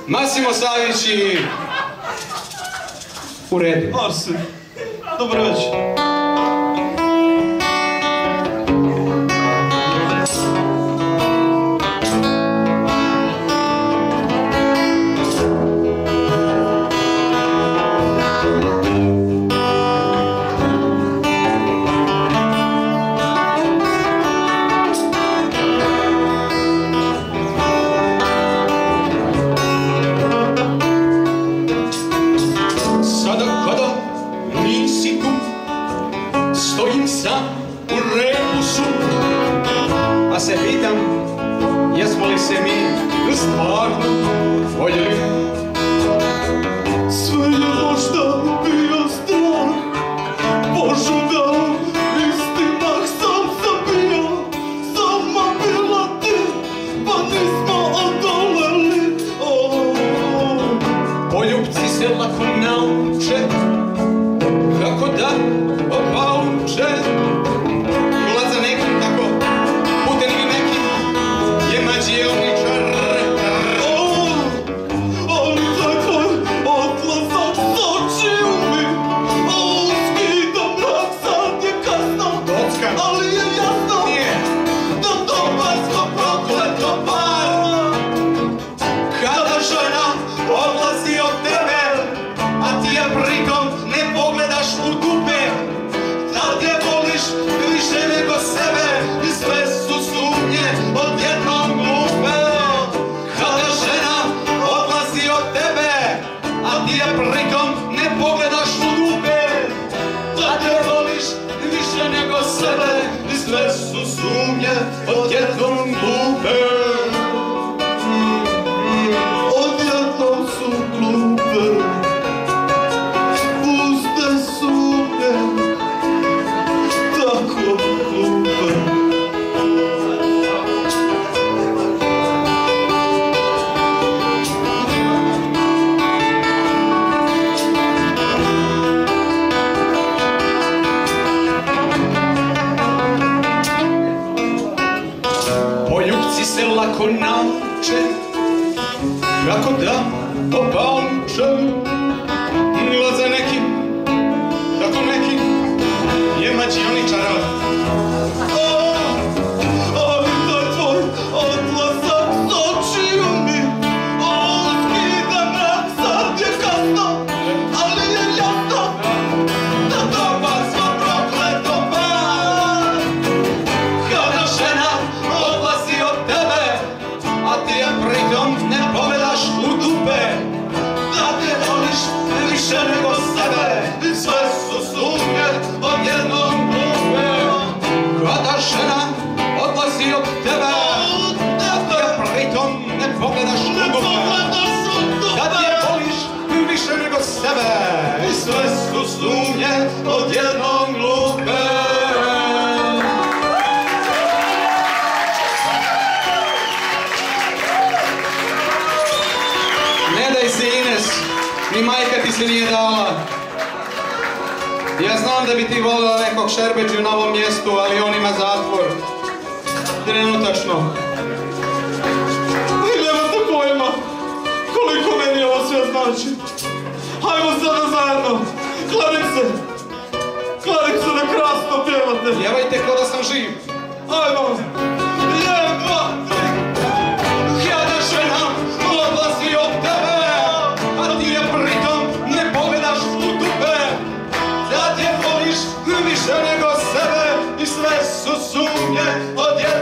Masimo Savić i... U redu. Arsen, dobro večer. Stojim sam u rebusu, a se pitam, jesmo li se mi stvarno voljeli? Sve je možda bio strah, požudao, istina sam bio, sama bila ti, pa nismo odoleli. Poljubci se lako nauče, kako da opauče. Ulaz za nekim tako, putenim nekim, je mađioničar. Ali taj tvoj odlazak sočio mi, skidam mrak, sad je kasno. Docka. Ali je jasno, Nije. da dobar smo prokleto par. Kada žena odlazi od tebe, a ti je pritom ne pogledaš u dupe, da te voliš više nego sebe i sve su sumnje odjednom glupe. Kada žena odlazi od tebe, a ti je pritom ne pogledaš u dupe, da te voliš više nego sebe i sve su sumnje odjednom glupe. Odjednom su glupe, puste sumnje, tako glupe. Poljubci se lako nauče, kako da opauče. Ulaz za nekim, kako nekim, je mađioničara. Ali taj tvoj odlazak sočio mi, skidam mrak, sad je kasno. Ali je jasno, da dobar smo prokleto par. Kada žena odlazi od tebe, a ti je pritom ne pogledaš u dupe, da te voliš više nego sebe i sve su sumnje odjednom glupe. Kada žena odlazi od tebe, a ti je pritom ne pogledaš u dupe, da ti je voliš više nego sebe i sve su sumnje odjednom glupe. Ne daj se, Ines, ni majka ti se nije dala. Ja znam da bi ti volila nekog Šerbeđu na ovom mjestu, ali on ima zatvor. Trenutačno. Vi nemate pojma koliko meni ovo sve znači. Hajmo sada zajedno. Kladim se da krasno pjevate. Pjevajte ko da sam živ. Hajmo. 1, 2, 3. Kada žena odlazi od tebe, a ti je pritom ne pogledaš u dupe, da te voliš više nego sebe i sve su sumnje odjednom